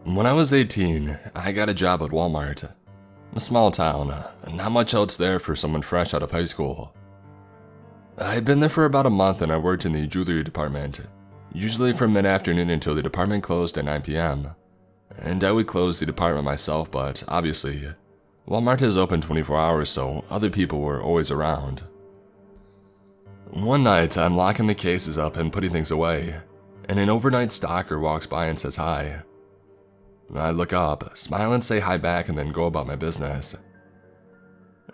When I was 18, I got a job at Walmart. A small town, not much else there for someone fresh out of high school. I had been there for about a month and I worked in the jewelry department, usually from mid-afternoon until the department closed at 9 p.m. And I would close the department myself, but obviously, Walmart is open 24 hours, so other people were always around. One night, I'm locking the cases up and putting things away, and an overnight stalker walks by and says hi. I look up, smile and say hi back, and then go about my business.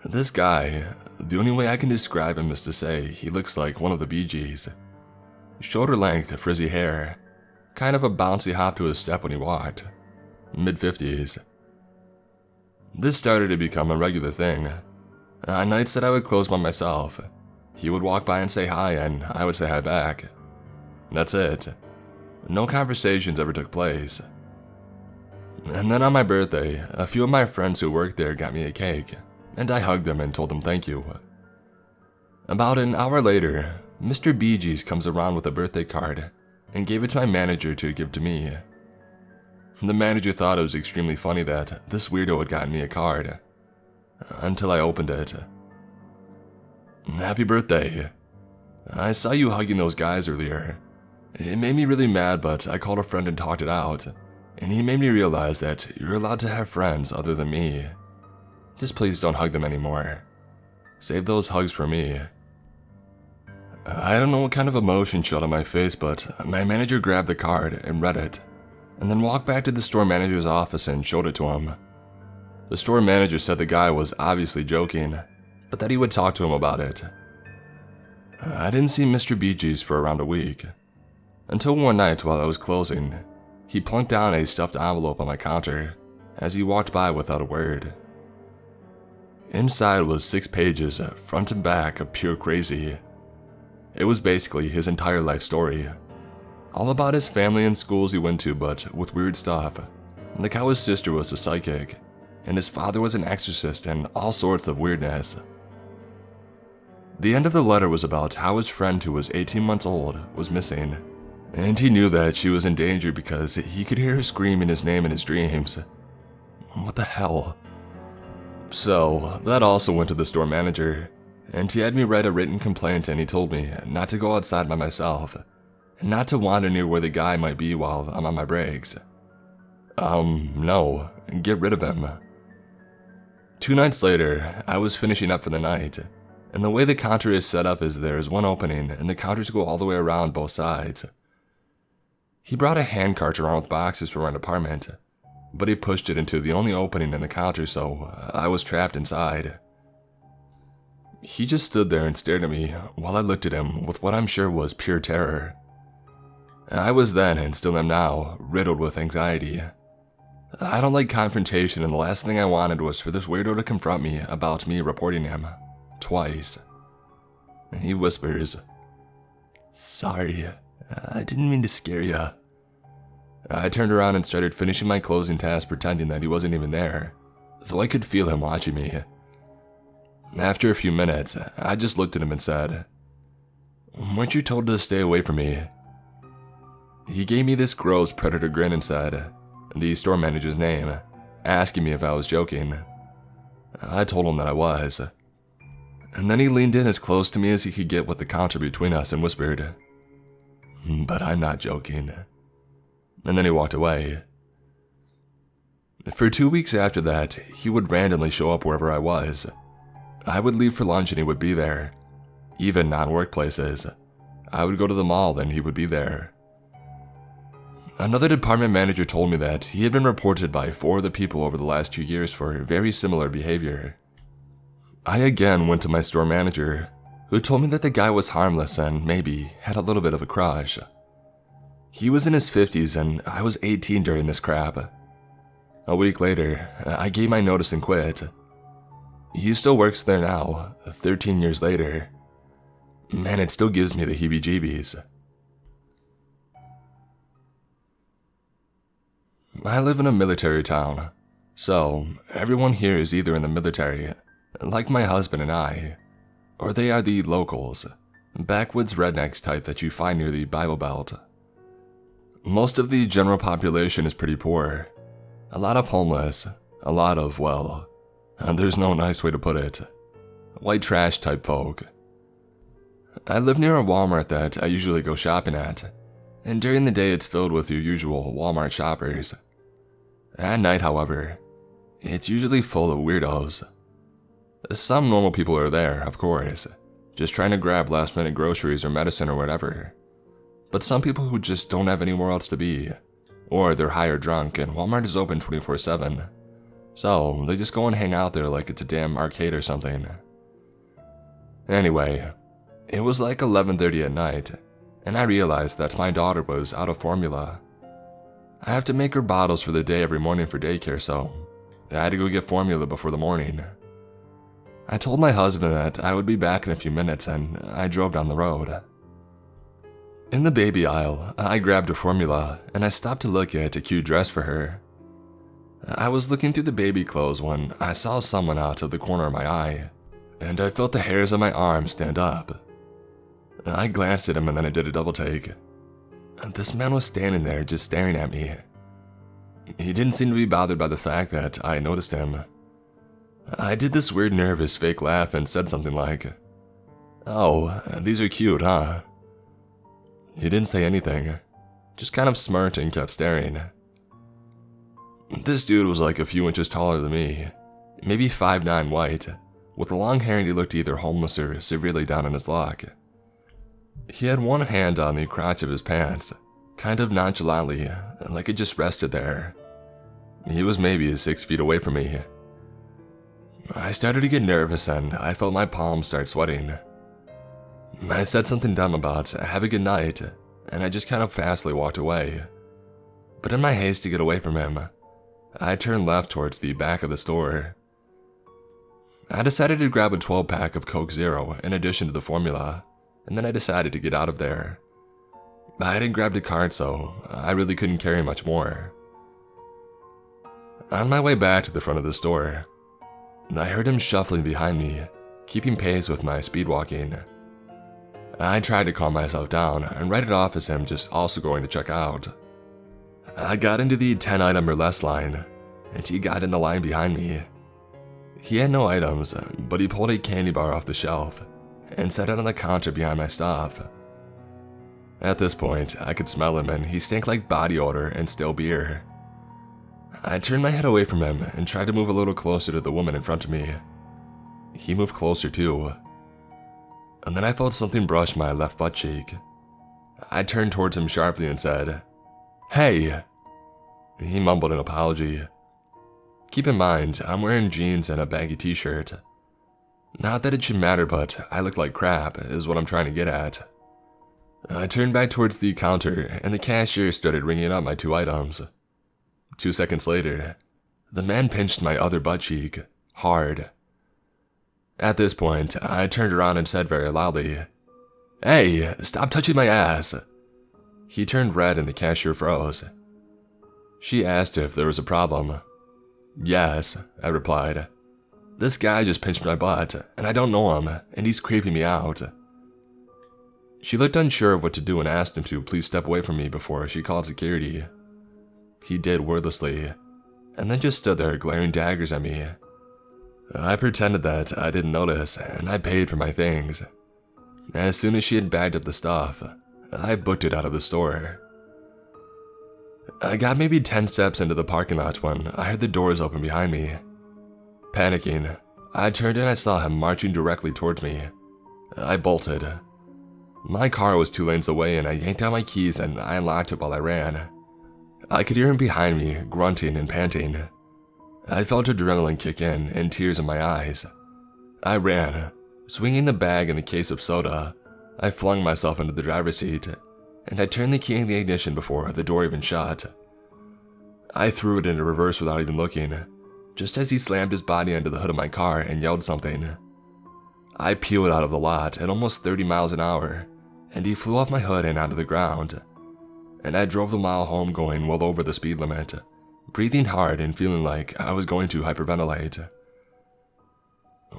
This guy, the only way I can describe him is to say he looks like one of the Bee Gees. Shoulder length, frizzy hair, kind of a bouncy hop to his step when he walked. Mid-50s. This started to become a regular thing. On nights that I would close by myself, he would walk by and say hi, and I would say hi back. That's it. No conversations ever took place. And then on my birthday, a few of my friends who worked there got me a cake, and I hugged them and told them thank you. About an hour later, Mr. Bee Gees comes around with a birthday card and gave it to my manager to give to me. The manager thought it was extremely funny that this weirdo had gotten me a card, until I opened it. Happy birthday. I saw you hugging those guys earlier. It made me really mad, but I called a friend and talked it out, and he made me realize that you're allowed to have friends other than me. Just please don't hug them anymore. Save those hugs for me. I don't know what kind of emotion showed on my face, but my manager grabbed the card and read it, and then walked back to the store manager's office and showed it to him. The store manager said the guy was obviously joking, but that he would talk to him about it. I didn't see Mr. Bee Gees for around a week, until one night while I was closing, he plunked down a stuffed envelope on my counter as he walked by without a word. Inside was 6 pages, front and back, of pure crazy. It was basically his entire life story. All about his family and schools he went to, but with weird stuff. Like how his sister was a psychic, and his father was an exorcist, and all sorts of weirdness. The end of the letter was about how his friend, who was 18 months old, was missing, and he knew that she was in danger because he could hear her screaming his name in his dreams. What the hell? So, that also went to the store manager, and he had me write a written complaint, and he told me not to go outside by myself, and not to wander near where the guy might be while I'm on my breaks. No, get rid of him. 2 nights later, I was finishing up for the night, and the way the counter is set up is there is one opening, and the counters go all the way around both sides. He brought a handcart around with boxes from our department, but he pushed it into the only opening in the counter, so I was trapped inside. He just stood there and stared at me while I looked at him with what I'm sure was pure terror. I was then, and still am now, riddled with anxiety. I don't like confrontation, and the last thing I wanted was for this weirdo to confront me about me reporting him. Twice. He whispers, "Sorry, I didn't mean to scare ya." I turned around and started finishing my closing task, pretending that he wasn't even there, though I could feel him watching me. After a few minutes, I just looked at him and said, "Weren't you told to stay away from me?" He gave me this gross predator grin and said, the store manager's name, asking me if I was joking. I told him that I was. And then he leaned in as close to me as he could get with the counter between us and whispered, "But I'm not joking." And then he walked away. For 2 weeks after that, he would randomly show up wherever I was. I would leave for lunch and he would be there. Even non-workplaces. I would go to the mall and he would be there. Another department manager told me that he had been reported by 4 other people over the last 2 years for very similar behavior. I again went to my store manager, who told me that the guy was harmless and maybe had a little bit of a crush. He was in his 50s and I was 18 during this crap. A week later, I gave my notice and quit. He still works there now, 13 years later. Man, it still gives me the heebie-jeebies. I live in a military town, so everyone here is either in the military, like my husband and I, or they are the locals, backwoods rednecks type that you find near the Bible Belt. Most of the general population is pretty poor, A lot of homeless, a lot of, well, there's no nice way to put it, white trash type folk. I live near a Walmart that I usually go shopping at, and during the day it's filled with your usual Walmart shoppers. At night, however, it's usually full of weirdos. Some normal people are there, of course, just trying to grab last-minute groceries or medicine or whatever. But some people who just don't have anywhere else to be, or they're high or drunk and Walmart is open 24/7. So they just go and hang out there like it's a damn arcade or something. Anyway, it was like 11:30 at night, and I realized that my daughter was out of formula. I have to make her bottles for the day every morning for daycare, so I had to go get formula before the morning. I told my husband that I would be back in a few minutes, and I drove down the road. In the baby aisle, I grabbed a formula, and I stopped to look at a cute dress for her. I was looking through the baby clothes when I saw someone out of the corner of my eye, and I felt the hairs on my arm stand up. I glanced at him and then I did a double take. This man was standing there just staring at me. He didn't seem to be bothered by the fact that I noticed him. I did this weird nervous fake laugh and said something like, "Oh, these are cute, huh?" He didn't say anything, just kind of smirked and kept staring. This dude was like a few inches taller than me, maybe 5'9" white, with long hair, and he looked either homeless or severely down on his luck. He had one hand on the crotch of his pants, kind of nonchalantly, like it just rested there. He was maybe 6 feet away from me. I started to get nervous and I felt my palms start sweating. I said something dumb about "have a good night," and I just kind of fastly walked away. But in my haste to get away from him, I turned left towards the back of the store. I decided to grab a 12-pack of Coke Zero in addition to the formula, and then I decided to get out of there. I hadn't grabbed a cart, so I really couldn't carry much more. On my way back to the front of the store, I heard him shuffling behind me, keeping pace with my speed walking. I tried to calm myself down and write it off as him just also going to check out. I got into the 10-item or less line, and he got in the line behind me. He had no items, but he pulled a candy bar off the shelf and set it on the counter behind my stuff. At this point, I could smell him and he stank like body odor and stale beer. I turned my head away from him and tried to move a little closer to the woman in front of me. He moved closer too. And then I felt something brush my left butt cheek. I turned towards him sharply and said, "Hey!" He mumbled an apology. Keep in mind, I'm wearing jeans and a baggy t-shirt. Not that it should matter, but I look like crap, is what I'm trying to get at. I turned back towards the counter, and the cashier started ringing up my 2 items. 2 seconds later, the man pinched my other butt cheek, hard. At this point, I turned around and said very loudly, "Hey, stop touching my ass!" He turned red and the cashier froze. She asked if there was a problem. "Yes," I replied. "This guy just pinched my butt, and I don't know him, and he's creeping me out." She looked unsure of what to do and asked him to please step away from me before she called security. He did wordlessly, and then just stood there glaring daggers at me. I pretended that I didn't notice, and I paid for my things. As soon as she had bagged up the stuff, I booked it out of the store. I got maybe 10 steps into the parking lot when I heard the doors open behind me. Panicking, I turned and I saw him marching directly towards me. I bolted. My car was 2 lanes away and I yanked out my keys and I unlocked it while I ran. I could hear him behind me, grunting and panting. I felt adrenaline kick in and tears in my eyes. I ran, swinging the bag and the case of soda. I flung myself into the driver's seat, and I turned the key in the ignition before the door even shut. I threw it into reverse without even looking, just as he slammed his body onto the hood of my car and yelled something. I peeled out of the lot at almost 30 miles an hour, and he flew off my hood and onto the ground. And I drove the mile home going well over the speed limit, breathing hard and feeling like I was going to hyperventilate.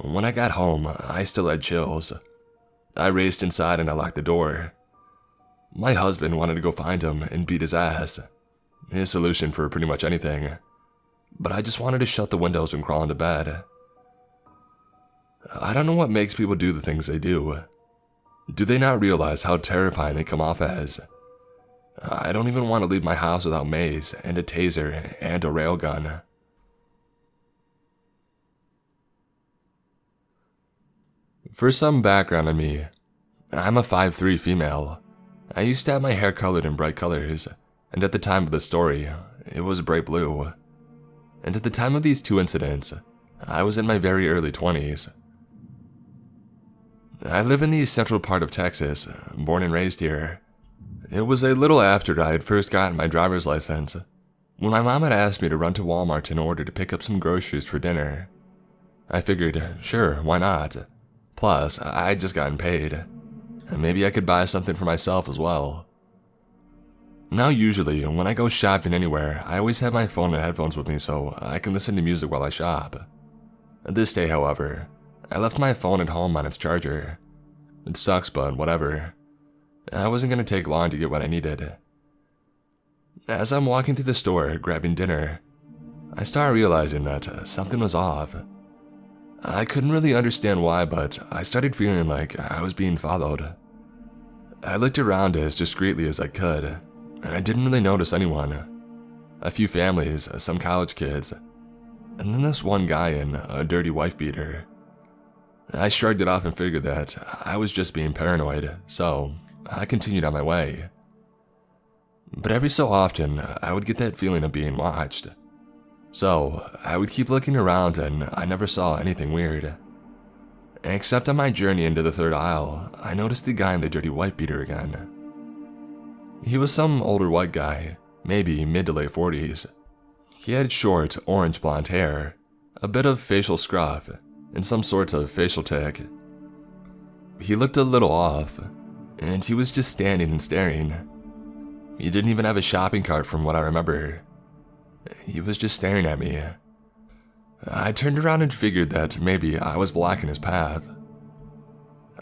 When I got home, I still had chills. I raced inside and I locked the door. My husband wanted to go find him and beat his ass. His solution for pretty much anything. but I just wanted to shut the windows and crawl into bed. I don't know what makes people do the things they do. Do they not realize how terrifying they come off as? I don't even want to leave my house without mace and a taser and a railgun. For some background on me, I'm a 5'3" female. I used to have my hair colored in bright colors, and at the time of the story, it was bright blue. And at the time of these two incidents, I was in my very early 20s. I live in the central part of Texas, born and raised here. It was a little after I had first gotten my driver's license, when my mom had asked me to run to Walmart in order to pick up some groceries for dinner. I figured, sure, why not? Plus, I'd just gotten paid, and maybe I could buy something for myself as well. Now usually, when I go shopping anywhere, I always have my phone and headphones with me so I can listen to music while I shop. This day, however, I left my phone at home on its charger. It sucks, but whatever. I wasn't going to take long to get what I needed. As I'm walking through the store, grabbing dinner, I started realizing that something was off. I couldn't really understand why, but I started feeling like I was being followed. I looked around as discreetly as I could, and I didn't really notice anyone. A few families, some college kids, and then this one guy in a dirty wife beater. I shrugged it off and figured that I was just being paranoid, so I continued on my way. But every so often, I would get that feeling of being watched. So I would keep looking around and I never saw anything weird. Except on my journey into the third aisle, I noticed the guy in the dirty white beater again. He was some older white guy, maybe mid to late 40s. He had short, orange blonde hair, a bit of facial scruff, and some sorts of facial tic. He looked a little off, and he was just standing and staring. He didn't even have a shopping cart from what I remember. He was just staring at me. I turned around and figured that maybe I was blocking his path.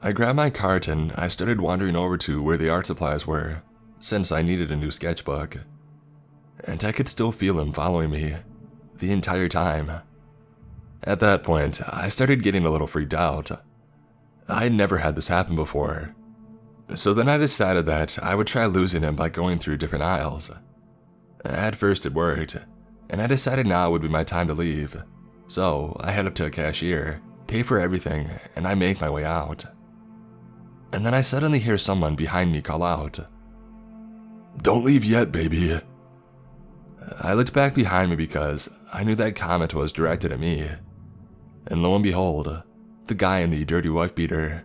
I grabbed my cart and I started wandering over to where the art supplies were, since I needed a new sketchbook. And I could still feel him following me the entire time. At that point, I started getting a little freaked out. I had never had this happen before. So then I decided that I would try losing him by going through different aisles. At first it worked, and I decided now would be my time to leave. So I head up to a cashier, pay for everything, and I make my way out. And then I suddenly hear someone behind me call out, "Don't leave yet, baby." I looked back behind me because I knew that comment was directed at me. And lo and behold, the guy in the dirty wife beater.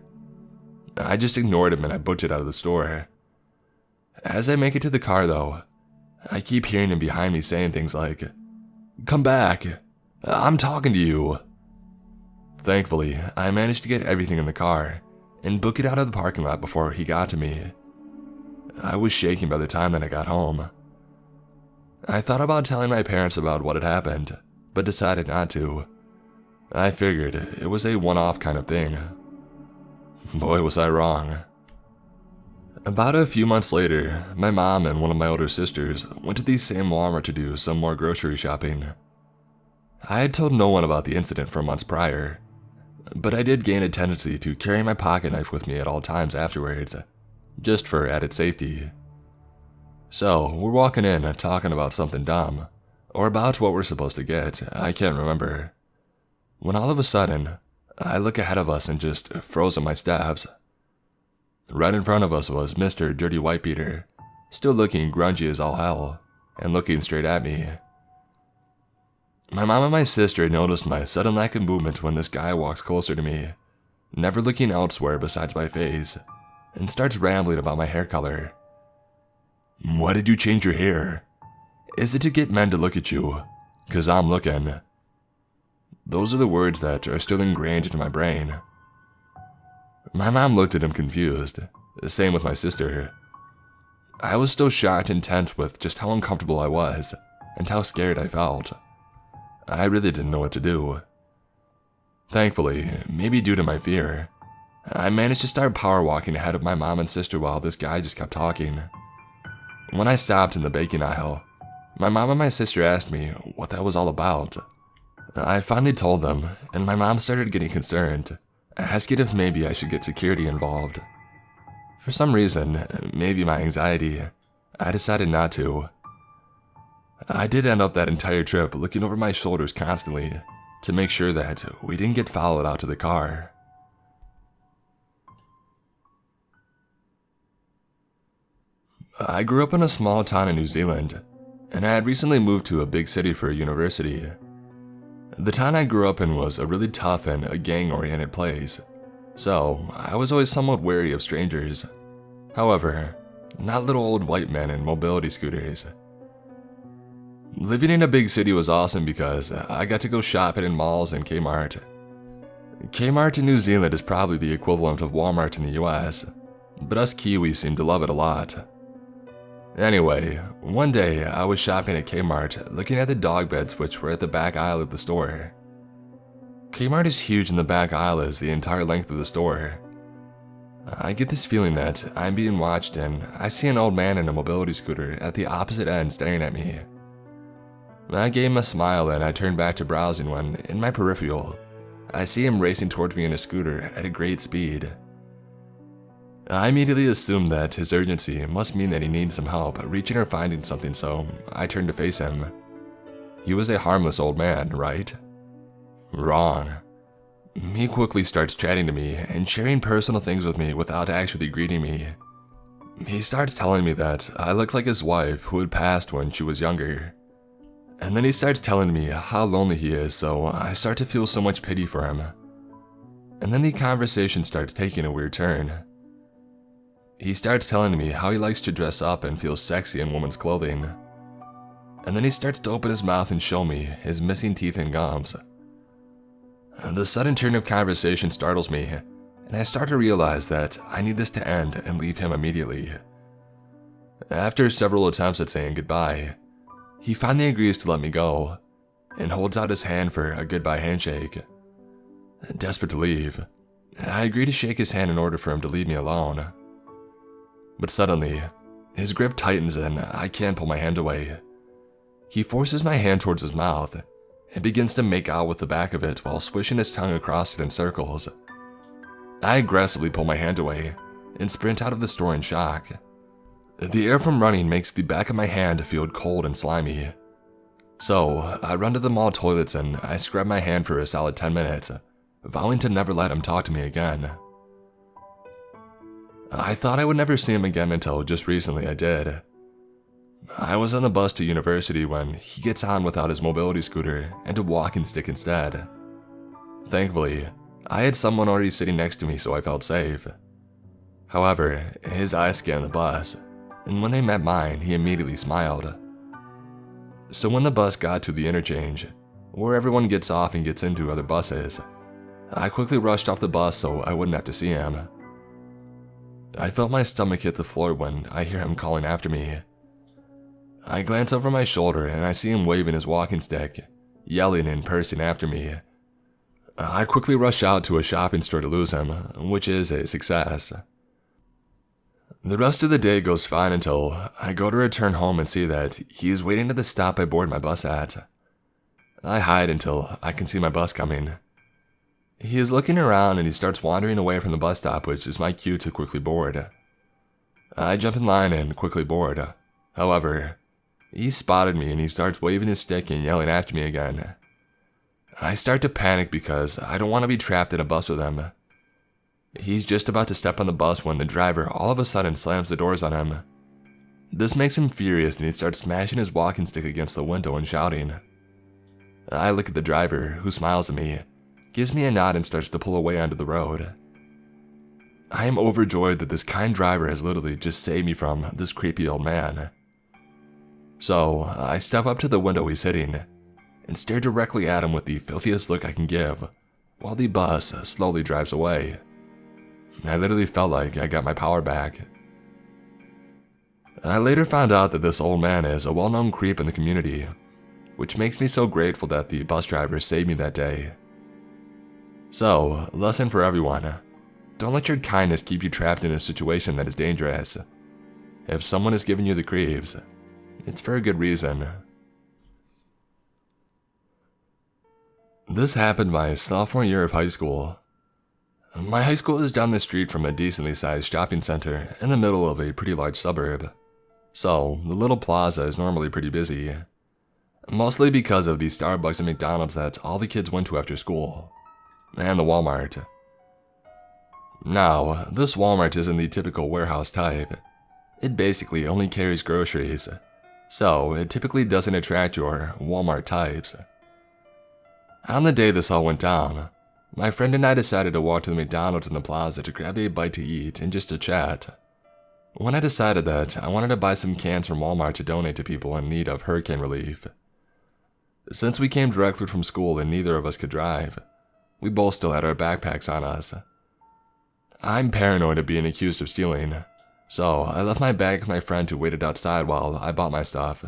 I just ignored him and I booked it out of the store. As I make it to the car though, I keep hearing him behind me saying things like, "Come back, I'm talking to you." Thankfully, I managed to get everything in the car and book it out of the parking lot before he got to me. I was shaking by the time that I got home. I thought about telling my parents about what had happened, but decided not to. I figured it was a one-off kind of thing. Boy, was I wrong. About a few months later, my mom and one of my older sisters went to the same Walmart to do some more grocery shopping. I had told no one about the incident for months prior, but I did gain a tendency to carry my pocket knife with me at all times afterwards, just for added safety. So, we're walking in and talking about something dumb, or about what we're supposed to get, I can't remember. When all of a sudden, I look ahead of us and just froze in my steps. Right in front of us was Mr. Dirty Whitebeater, still looking grungy as all hell, and looking straight at me. My mom and my sister noticed my sudden lack of movement when this guy walks closer to me, never looking elsewhere besides my face, and starts rambling about my hair color. "Why did you change your hair? Is it to get men to look at you? 'Cause I'm looking." Those are the words that are still ingrained into my brain. My mom looked at him confused, same with my sister. I was still shocked and tense with just how uncomfortable I was, and how scared I felt. I really didn't know what to do. Thankfully, maybe due to my fear, I managed to start power walking ahead of my mom and sister while this guy just kept talking. When I stopped in the baking aisle, My mom and my sister asked me what that was all about. I finally told them, and my mom started getting concerned, asking if maybe I should get security involved. For some reason, maybe my anxiety, I decided not to. I did end up that entire trip looking over my shoulders constantly to make sure that we didn't get followed out to the car. I grew up in a small town in New Zealand, and I had recently moved to a big city for a university. The town I grew up in was a really tough and a gang-oriented place, so I was always somewhat wary of strangers. However, not little old white men in mobility scooters. Living in a big city was awesome because I got to go shopping in malls and Kmart. Kmart in New Zealand is probably the equivalent of Walmart in the US, but us Kiwis seem to love it a lot. Anyway, one day I was shopping at Kmart looking at the dog beds which were at the back aisle of the store. Kmart is huge and the back aisle is the entire length of the store. I get this feeling that I'm being watched and I see an old man in a mobility scooter at the opposite end staring at me. I gave him a smile and I turned back to browsing when, in my peripheral, I see him racing towards me in a scooter at a great speed. I immediately assumed that his urgency must mean that he needs some help reaching or finding something, so I turned to face him. He was a harmless old man, right? Wrong. He quickly starts chatting to me and sharing personal things with me without actually greeting me. He starts telling me that I look like his wife who had passed when she was younger. And then he starts telling me how lonely he is, so I start to feel so much pity for him. And then the conversation starts taking a weird turn. He starts telling me how he likes to dress up and feel sexy in women's clothing. And then he starts to open his mouth and show me his missing teeth and gums. The sudden turn of conversation startles me, and I start to realize that I need this to end and leave him immediately. After several attempts at saying goodbye, he finally agrees to let me go, and holds out his hand for a goodbye handshake. Desperate to leave, I agree to shake his hand in order for him to leave me alone. But suddenly, his grip tightens and I can't pull my hand away. He forces my hand towards his mouth and begins to make out with the back of it while swishing his tongue across it in circles. I aggressively pull my hand away and sprint out of the store in shock. The air from running makes the back of my hand feel cold and slimy. So, I run to the mall toilets and I scrub my hand for a solid 10 minutes, vowing to never let him talk to me again. I thought I would never see him again until just recently I did. I was on the bus to university when he gets on without his mobility scooter and a walking stick instead. Thankfully, I had someone already sitting next to me, so I felt safe. However, his eyes scanned the bus, and when they met mine, he immediately smiled. So when the bus got to the interchange, where everyone gets off and gets into other buses, I quickly rushed off the bus so I wouldn't have to see him. I felt my stomach hit the floor when I hear him calling after me. I glance over my shoulder and I see him waving his walking stick, yelling and cursing after me. I quickly rush out to a shopping store to lose him, which is a success. The rest of the day goes fine until I go to return home and see that he is waiting at the stop I board my bus at. I hide until I can see my bus coming. He is looking around and he starts wandering away from the bus stop, which is my cue to quickly board. I jump in line and quickly board. However, he spotted me and he starts waving his stick and yelling after me again. I start to panic because I don't want to be trapped in a bus with him. He's just about to step on the bus when the driver all of a sudden slams the doors on him. This makes him furious and he starts smashing his walking stick against the window and shouting. I look at the driver, who smiles at me, gives me a nod and starts to pull away onto the road. I am overjoyed that this kind driver has literally just saved me from this creepy old man. So, I step up to the window he's hitting and stare directly at him with the filthiest look I can give, while the bus slowly drives away. I literally felt like I got my power back. I later found out that this old man is a well-known creep in the community, which makes me so grateful that the bus driver saved me that day. So, lesson for everyone: don't let your kindness keep you trapped in a situation that is dangerous. If someone is giving you the creeps, It's for a good reason. This happened my sophomore year of high school. My high school is down the street from a decently sized shopping center in the middle of a pretty large suburb. So, the little plaza is normally pretty busy. Mostly because of the Starbucks and McDonald's that all the kids went to after school. And the Walmart. Now, this Walmart isn't the typical warehouse type. It basically only carries groceries. So, it typically doesn't attract your Walmart types. On the day this all went down, my friend and I decided to walk to the McDonald's in the plaza to grab a bite to eat and just to chat. When I decided that I wanted to buy some cans from Walmart to donate to people in need of hurricane relief. Since we came directly from school and neither of us could drive, we both still had our backpacks on us. I'm paranoid of being accused of stealing, so I left my bag with my friend who waited outside while I bought my stuff.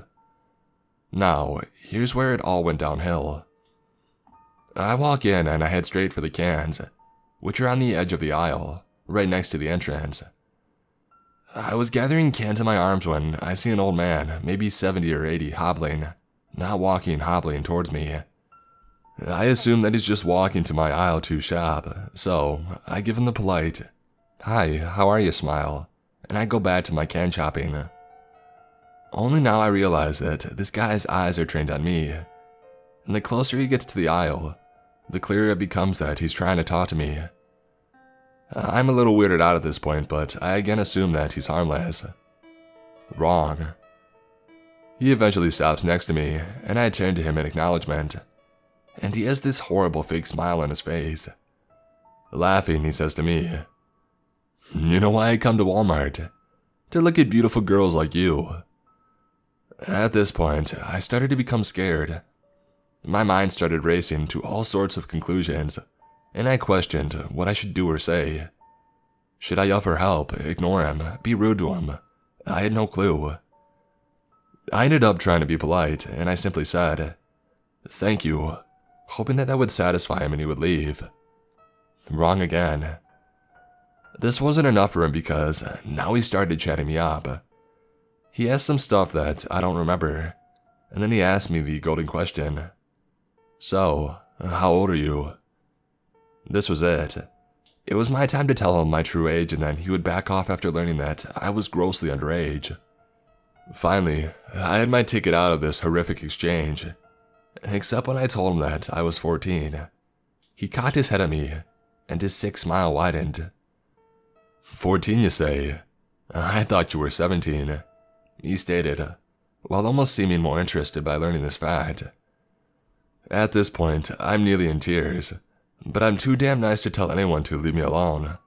Now, here's where it all went downhill. I walk in and I head straight for the cans, which are on the edge of the aisle, right next to the entrance. I was gathering cans in my arms when I see an old man, maybe 70 or 80, hobbling towards me. I assume that he's just walking to my aisle to shop, so I give him the polite, "Hi, how are you?" smile, and I go back to my can shopping. Only now I realize that this guy's eyes are trained on me, and the closer he gets to the aisle, the clearer it becomes that he's trying to talk to me. I'm a little weirded out at this point, but I again assume that he's harmless. Wrong. He eventually stops next to me, and I turn to him in acknowledgement, and he has this horrible fake smile on his face. Laughing, he says to me, "You know why I come to Walmart? To look at beautiful girls like you." At this point, I started to become scared. My mind started racing to all sorts of conclusions, and I questioned what I should do or say. Should I offer help, ignore him, be rude to him? I had no clue. I ended up trying to be polite, and I simply said, "Thank you," hoping that would satisfy him and he would leave. Wrong again. This wasn't enough for him because now he started chatting me up. He asked some stuff that I don't remember, and then he asked me the golden question. "So, how old are you?" This was it. It was my time to tell him my true age, and then he would back off after learning that I was grossly underage. Finally, I had my ticket out of this horrific exchange, except when I told him that I was 14. He cocked his head at me, and his sick smile widened. "14, you say? I thought you were 17, he stated, while almost seeming more interested by learning this fact. At this point, I'm nearly in tears, but I'm too damn nice to tell anyone to leave me alone.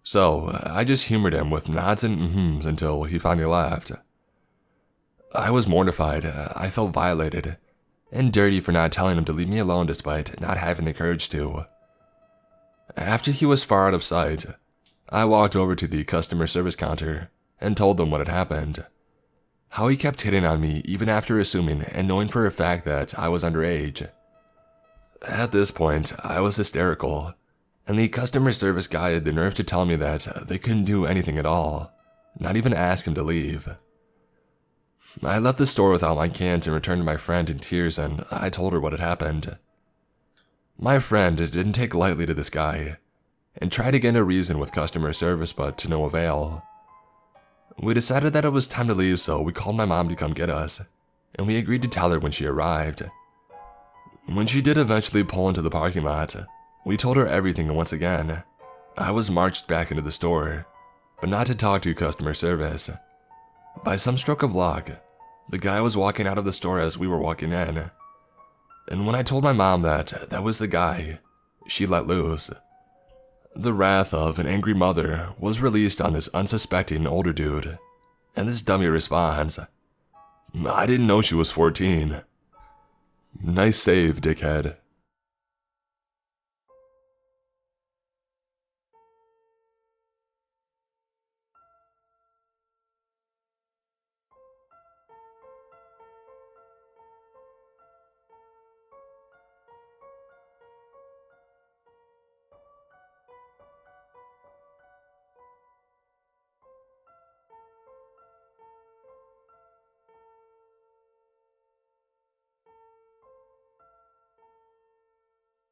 So, I just humored him with nods and mm-hms until he finally laughed. I was mortified, I felt violated, and dirty for not telling him to leave me alone despite not having the courage to. After he was far out of sight, I walked over to the customer service counter and told them what had happened. How he kept hitting on me even after assuming and knowing for a fact that I was underage. At this point, I was hysterical, and the customer service guy had the nerve to tell me that they couldn't do anything at all, not even ask him to leave. I left the store without my cans and returned to my friend in tears, and I told her what had happened. My friend didn't take lightly to this guy, and tried to get a reason with customer service, but to no avail. We decided that it was time to leave, so we called my mom to come get us, and we agreed to tell her when she arrived. When she did eventually pull into the parking lot, we told her everything, and once again, I was marched back into the store, but not to talk to customer service. By some stroke of luck, the guy was walking out of the store as we were walking in, and when I told my mom that that was the guy, she let loose. The wrath of an angry mother was released on this unsuspecting older dude, and this dummy responds, "I didn't know she was 14. Nice save, dickhead."